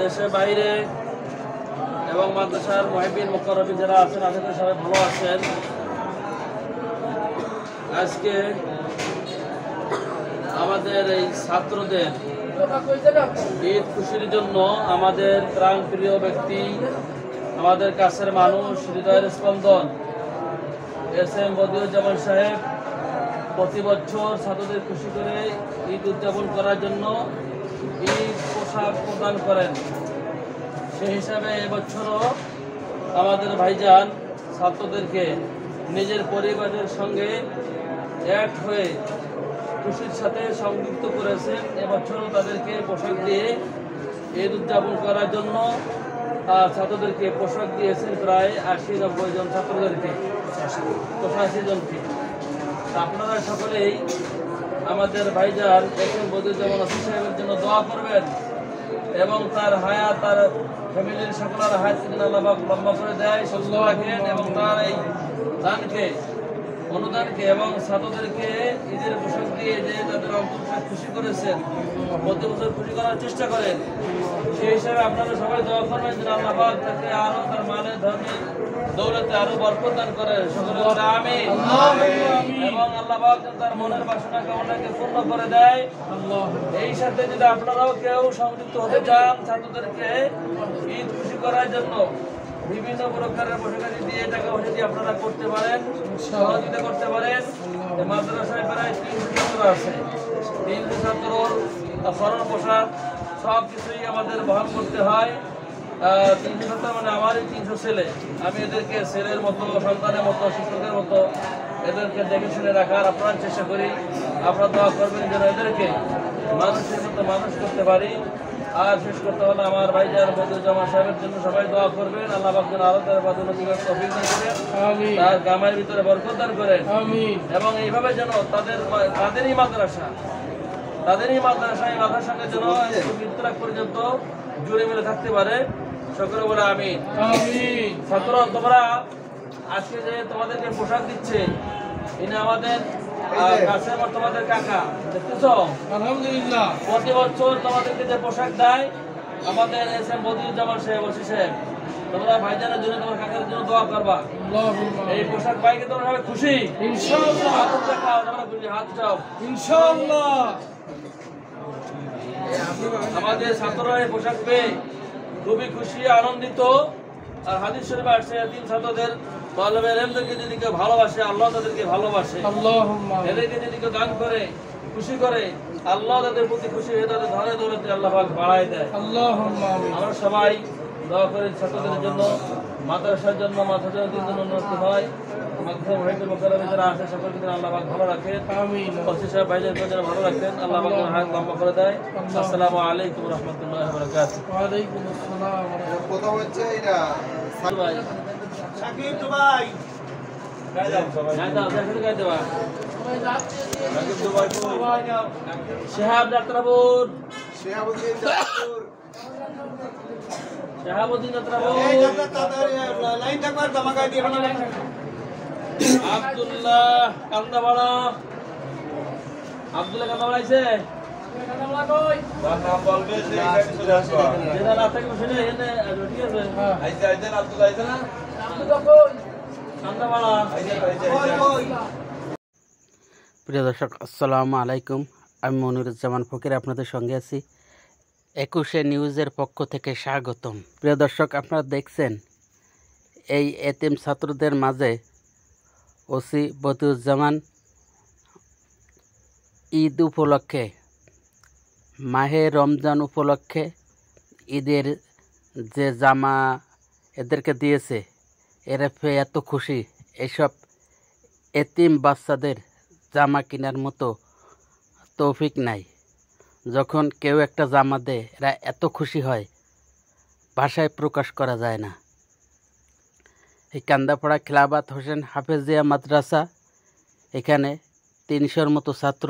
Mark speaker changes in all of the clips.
Speaker 1: দেশে বাইরে এবং মাদ্রাসার মুহিবিন মুকাররবিন যারা আছেন আশা করি সবাই ভালো আছেন। আজকে আমাদের এই ছাত্রদের ঈদ খুশির জন্য আমাদের প্রাণপ্রিয় ব্যক্তি, আমাদের কাছের মানুষ, হৃদয়ের স্পন্দন এস.এম. বদিউজ্জামান সাহেব প্রতি বছর ছাত্রদের খুশি করে ঈদ উদযাপন করার জন্য ঈদ পোশাক প্রদান করেন। সেই হিসাবে এবছরও আমাদের ভাইজান ছাত্রদেরকে নিজের পরিবারের সঙ্গে এক হয়ে খুশির সাথে সংযুক্ত করেছেন। এবছরও তাদেরকে পোশাক দিয়ে ঈদ উদযাপন করার জন্য ছাত্রদেরকে পোশাক দিয়েছেন প্রায় 80-90 জন ছাত্রদেরকে, 85 জনকে। আপনারা সকলেই আমাদের ভাইজান এস.এম. বদিউজ্জামান সাহেবের জন্য দোয়া করবেন এবং তার হায়াত, তার ফ্যামিলির সকলের হায়াত আল্লাহ পাক লম্বা করে দেয়, সুস্থ রাখেন এবং তার এই দানকে, অনুদানকে এবং ছাত্রদেরকে ঈদের পোশাক দিয়ে যে তাদের অন্তরকে খুশি করেছেন, প্রতি বছর খুশি করার চেষ্টা করেন। সেই হিসাবে আপনারা সবাই দোয়া করবেন যে আল্লাহ পাক তাকে আরো তার মানের ধর্মে দৌলতে আরো বরকত দান করেন। সকলে বলে আমিন। এবং আল্লাহ পাক তার মনের বাসনা কামনাকে পূর্ণ করে দেয়। এই সাথে যদি আপনারাও কেউ সংযুক্ত হতে চান ছাত্রদেরকে ঈদ খুশি করার জন্য, বিভিন্ন প্রকারের পোশাকারি দিয়ে টাকা পয়সা দিয়ে আপনারা করতে পারেন, সহযোগিতা করতে পারেন। মাদ্রাসায় প্রায় 300 ছাত্র আছে, 300 ছাত্রর স্মরণ পোশাক সব কিছুই আমাদের বহন করতে হয়। 300 ছাত্র মানে আমারই 300 ছেলে। আমি এদেরকে ছেলের মতো, সন্তানের মতো, শিক্ষকের মতো এদেরকে দেখে শুনে রাখার আপনার চেষ্টা করি। আপনারা দোয়া করবেন যেন এদেরকে মানুষের মতো মানুষ করতে পারি। আর শেষ করতে হলে আমার ভাইজান বদিউজ্জামান সাহেবের জন্য সবাই দোয়া করবেন। আল্লাহ পাক যেন আরো তার উন্নতি করার তৌফিক দান করেন, তার গামের ভিতরে বরকত দান করেন এবং এইভাবে যেন তাদেরই মাদ্রাসায় মাথার সঙ্গে যেন মৃত্যু রাগ পর্যন্ত জুড়ে মিলে থাকতে পারে। সকলে বলে আমিন। ছাত্র, তোমরা আজকে যে তোমাদেরকে পোশাক দিচ্ছে, ইনি আমাদের কাছে তোমাদের কাকা, দেখতেছ? আলহামদুলিল্লাহ। প্রতি বছর তোমাদেরকে যে পোশাক দেয় আমাদের এস.এম. বদিউজ্জামান সাহেব, ওসি সাহেব, তোমরা ভাইজানের জন্য, তোমার কাকার জন্য দোয়া করবা। এই পোশাক পাইকে তোমরা সবাই খুশি? ইনশাআল্লাহ। হাত দেখাও, তোমরা খুশি, হাত উঠাও ইনশাআল্লাহ। আমাদের ছাত্ররা এই পোশাক পেয়ে খুবই খুশি, আনন্দিত। আর হাদিস শরীফে আসছে এতিম ছাত্রদের তালেবে ইলমদেরকে যদি কেউ ভালোবাসে, আল্লাহ তাদেরকে ভালোবাসে। এদেরকে যদি কেউ দান করে, খুশি করে, আল্লাহ তাদের প্রতি খুশি হয়ে তাদের ধরে দৌলতে আল্লাহ পাক বাড়ায় দেয়। আমরা সবাই দোয়া করি ছাত্রদের জন্য, মাদ্রাসার জন্য, মাদ্রাসার জন্য উন্নতি হয়। মাদ্রাসার মুহিবিন মুকাররবিন যারা আছে সকলকে যেন আল্লাহ পাক ভালো রাখেন, ওসি সাহেব ভাইজানকে যেন ভালো রাখেন, আল্লাহ পাক হায়াত লম্বা করে দেয়। আসসালামু আলাইকুম ওয়া রাহমাতুল্লাহি ওয়া বারাকাতুহু। ওয়া আলাইকুম আসসালাম।
Speaker 2: কথা হচ্ছে এটা
Speaker 1: ভাই
Speaker 2: সাকিব তো ভাই
Speaker 1: গায় দাও, দেখেন গায় দেওয়া।
Speaker 2: সাকিব তো ভাই
Speaker 1: শিহাব যাত্রাপুর,
Speaker 2: শেহাবুদ্দিন জাফর
Speaker 1: শাহাবুদ্দিন যাত্রাপুর,
Speaker 2: এই যাত্রা তাড়াতাড়ি লাইনটা কর, জামাকাই দিয়ে বানানো।
Speaker 1: আব্দুল্লাহ কান্দাবাড়া, আব্দুল্লাহ কান্দাবাড়া আইছে?
Speaker 2: নাম বলবে সেই এখানে চলে আসবে।
Speaker 1: যেটা না থাকে সেটা এনে ঠিক আছে।
Speaker 2: আইছে আব্দুল্লাহ আইছে না?
Speaker 1: কান্দাবাড়া।
Speaker 3: প্রিয় দর্শক, আসসালামু আলাইকুম। আমি মনিরুজ্জামান ফকির আপনাদের সঙ্গে আছি। 21 নিউজের পক্ষ থেকে স্বাগতম। প্রিয় দর্শক, আপনারা দেখছেন এই এতিম ছাত্রদের মাঝে ওসি বদিউজ্জামান ঈদ উপলক্ষে, মাহে রমজান উপলক্ষে ঈদের যে জামা এদেরকে দিয়েছে, এরা পেয়ে এত খুশি। এসব এতিম বাচ্চাদের জামা কেনার মতো তৌফিক নাই। যখন কেউ একটা জামা দেয় এরা এত খুশি হয়, ভাষায় প্রকাশ করা যায় না। এই কান্দাপাড়া খিলাফত হোসেন হাফেজিয়া মাদ্রাসা, এখানে 300-র মতো ছাত্র।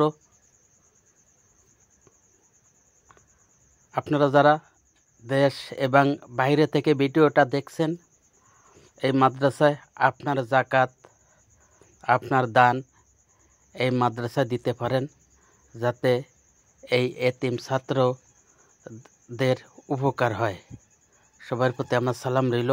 Speaker 3: আপনারা যারা দেশ এবং বাইরে থেকে ভিডিওটা দেখছেন, এই মাদ্রাসায় আপনার যাকাত, আপনার দান এই মাদ্রাসায় দিতে পারেন, যাতে এই এতিম ছাত্রদের উপকার হয়। সবার প্রতি আমার সালাম রইল।